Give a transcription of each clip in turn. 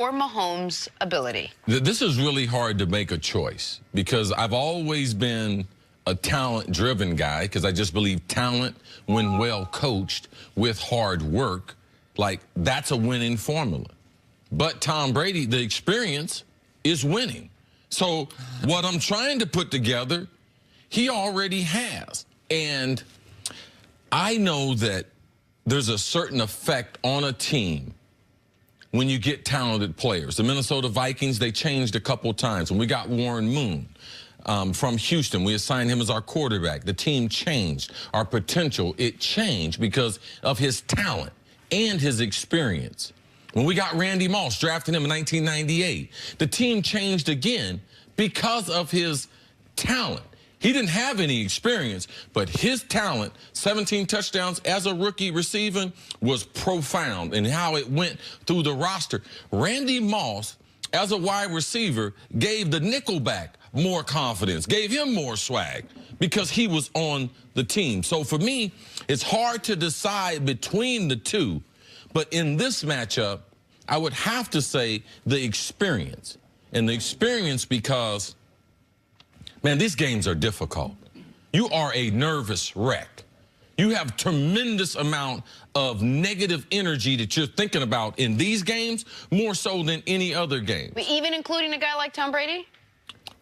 or Mahomes' ability? This is really hard to make a choice because I've always been a talent-driven guy because I just believe talent, when well coached with hard work, like that's a winning formula. But Tom Brady, the experience is winning. So what I'm trying to put together, he already has. And I know that there's a certain effect on a team when you get talented players. The Minnesota Vikings, they changed a couple times. When we got Warren Moon from Houston, we assigned him as our quarterback. The team changed. Our potential, it changed because of his talent and his experience. When we got Randy Moss, drafted him in 1998, the team changed again because of his talent. He didn't have any experience, but his talent, 17 touchdowns as a rookie receiving, was profound in how it went through the roster. Randy Moss, as a wide receiver, gave the nickelback more confidence, gave him more swag because he was on the team. So for me, it's hard to decide between the two, but in this matchup, I would have to say the experience. And the experience because, man, these games are difficult. You are a nervous wreck. You have tremendous amount of negative energy that you're thinking about in these games, more so than any other game. Even including a guy like Tom Brady?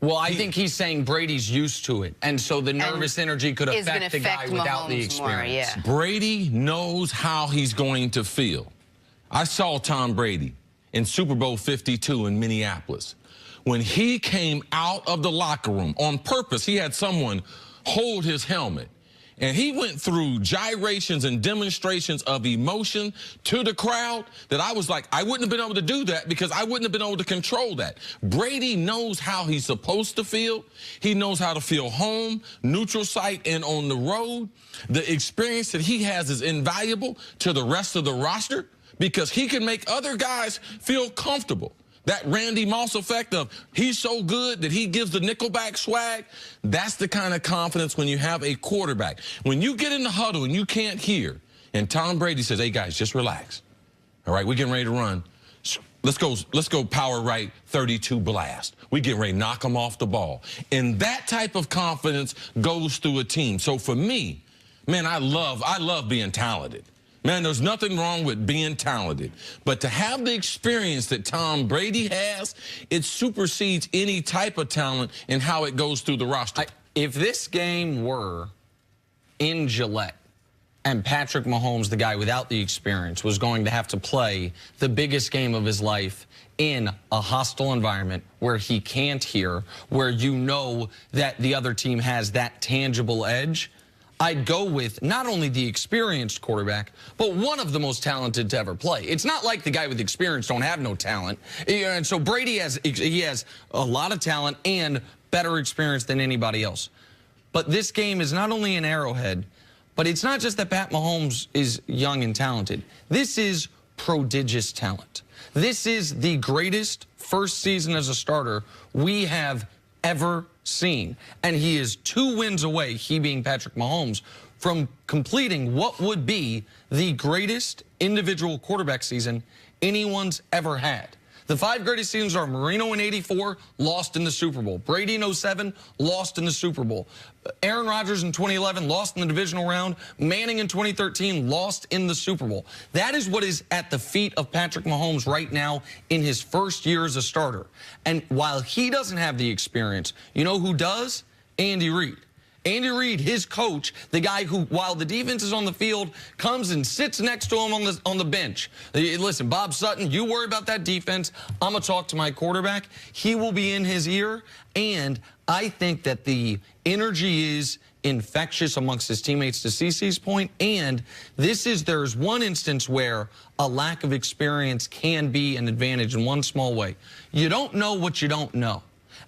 Well, I think he's saying Brady's used to it, and so the nervous energy could affect the guy without the experience. More, yeah. Brady knows how he's going to feel. I saw Tom Brady in Super Bowl 52 in Minneapolis. When he came out of the locker room, on purpose, he had someone hold his helmet. And he went through gyrations and demonstrations of emotion to the crowd that I was like, I wouldn't have been able to do that because I wouldn't have been able to control that. Brady knows how he's supposed to feel. He knows how to feel home, neutral site, and on the road. The experience that he has is invaluable to the rest of the roster because he can make other guys feel comfortable. That Randy Moss effect of he's so good that he gives the nickelback swag, that's the kind of confidence when you have a quarterback. When you get in the huddle and you can't hear, and Tom Brady says, hey, guys, just relax. All right, we're getting ready to run. Let's go power right 32 blast. We get ready to knock them off the ball. And that type of confidence goes through a team. So for me, man, I love being talented. Man, there's nothing wrong with being talented. But to have the experience that Tom Brady has, it supersedes any type of talent and how it goes through the roster. If this game were in Gillette and Patrick Mahomes, the guy without the experience, was going to have to play the biggest game of his life in a hostile environment where he can't hear, where you know that the other team has that tangible edge, I'd go with not only the experienced quarterback, but one of the most talented to ever play. It's not like the guy with experience don't have no talent. And so Brady has a lot of talent and better experience than anybody else. But this game is not only an Arrowhead, but it's not just that Pat Mahomes is young and talented. This is prodigious talent. This is the greatest first season as a starter we have ever seen. And he is 2 wins away, he being Patrick Mahomes, from completing what would be the greatest individual quarterback season anyone's ever had. The 5 greatest seasons are Marino in '84, lost in the Super Bowl. Brady in '07, lost in the Super Bowl. Aaron Rodgers in 2011, lost in the divisional round. Manning in 2013, lost in the Super Bowl. That is what is at the feet of Patrick Mahomes right now in his first year as a starter. And while he doesn't have the experience, you know who does? Andy Reid. Andy Reid, his coach, the guy who, while the defense is on the field, comes and sits next to him on the bench. Listen, Bob Sutton, you worry about that defense. I'm going to talk to my quarterback. He will be in his ear. And I think that the energy is infectious amongst his teammates, to CeCe's point. And there's one instance where a lack of experience can be an advantage in one small way. You don't know what you don't know.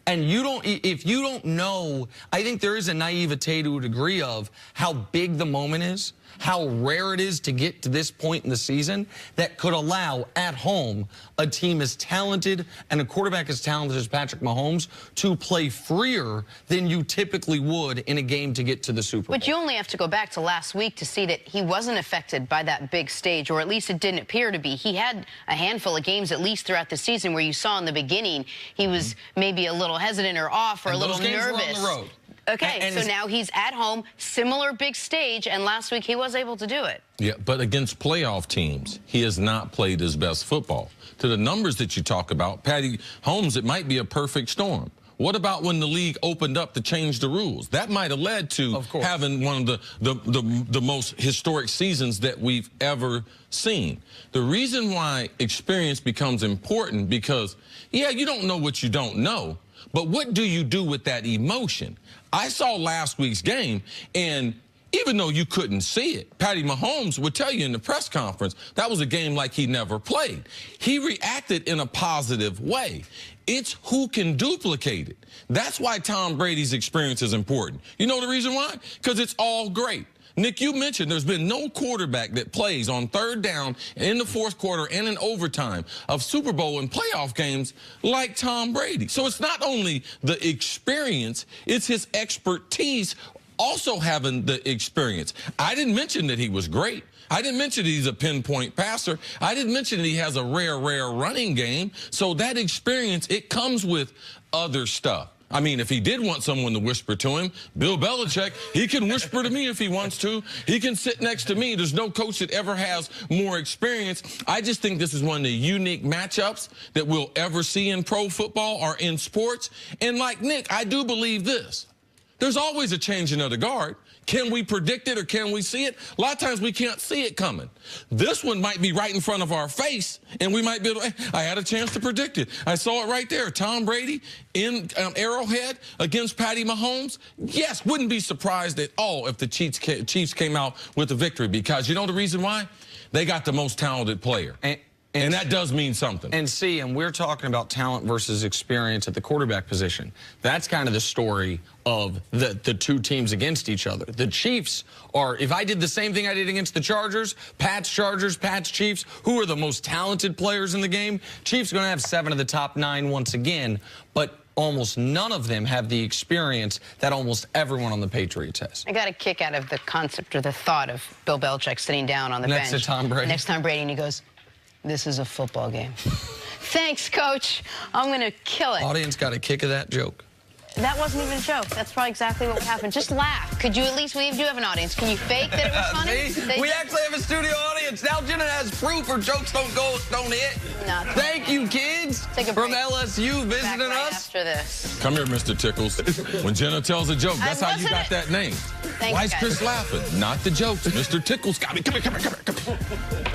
And if you don't know, I think there is a naivete to a degree of how big the moment is. how rare it is to get to this point in the season that could allow, at home, a team as talented and a quarterback as talented as Patrick Mahomes to play freer than you typically would in a game to get to the Super Bowl. But you only have to go back to last week to see that he wasn't affected by that big stage, or at least it didn't appear to be. He had a handful of games, at least throughout the season, where you saw in the beginning he was maybe a little hesitant or off or a little nervous. Were on the road. Okay, so now he's at home, similar big stage, and last week he was able to do it. Yeah, but against playoff teams, he has not played his best football. To the numbers that you talk about, Patty Mahomes, it might be a perfect storm. What about when the league opened up to change the rules? That might have led to having one of the most historic seasons that we've ever seen. The reason why experience becomes important because, yeah, you don't know what you don't know, but what do you do with that emotion? I saw last week's game, and even though you couldn't see it, Patty Mahomes would tell you in the press conference that was a game like he never played. He reacted in a positive way. It's who can duplicate it. That's why Tom Brady's experience is important. You know the reason why? Because it's all great. Nick, you mentioned there's been no quarterback that plays on third down in the fourth quarter and in overtime of Super Bowl and playoff games like Tom Brady. So it's not only the experience, it's his expertise also having the experience. I didn't mention that he was great. I didn't mention that he's a pinpoint passer. I didn't mention that he has a rare running game. So that experience, it comes with other stuff. I mean, if he did want someone to whisper to him, Bill Belichick, he can whisper to me if he wants to. He can sit next to me. There's no coach that ever has more experience. I just think this is one of the unique matchups that we'll ever see in pro football or in sports. And like Nick, I do believe this. There's always a changing of the guard. Can we predict it or can we see it? A lot of times we can't see it coming. This one might be right in front of our face, and we might be able to, I had a chance to predict it. I saw it right there. Tom Brady in Arrowhead against Patty Mahomes. Yes, wouldn't be surprised at all if the Chiefs came out with a victory because you know the reason why? They got the most talented player. And that does mean something. And we're talking about talent versus experience at the quarterback position. That's kind of the story of the two teams against each other. The Chiefs are, if I did the same thing I did against the Chargers, Pats, Chiefs, who are the most talented players in the game? Chiefs are going to have 7 of the top 9 once again, but almost none of them have the experience that almost everyone on the Patriots has. I got a kick out of the concept or the thought of Bill Belichick sitting down on the bench. Next to Tom Brady. Next to Tom Brady, and he goes, "This is a football game." Thanks, Coach. I'm going to kill it. Audience got a kick of that joke. That wasn't even a joke. That's probably exactly what would happen. Just laugh. Could you at least, we do have an audience. Can you fake that it was funny? We actually have a studio audience. Now Jenna has proof her jokes don't hit. No. Thank you, kids. Take a break. From LSU visiting Back right us. after this. Come here, Mr. Tickles. When Jenna tells a joke, that's how you got that name. Thanks, Why is guys. Chris laughing? Not the jokes. Mr. Tickles got me. Come here.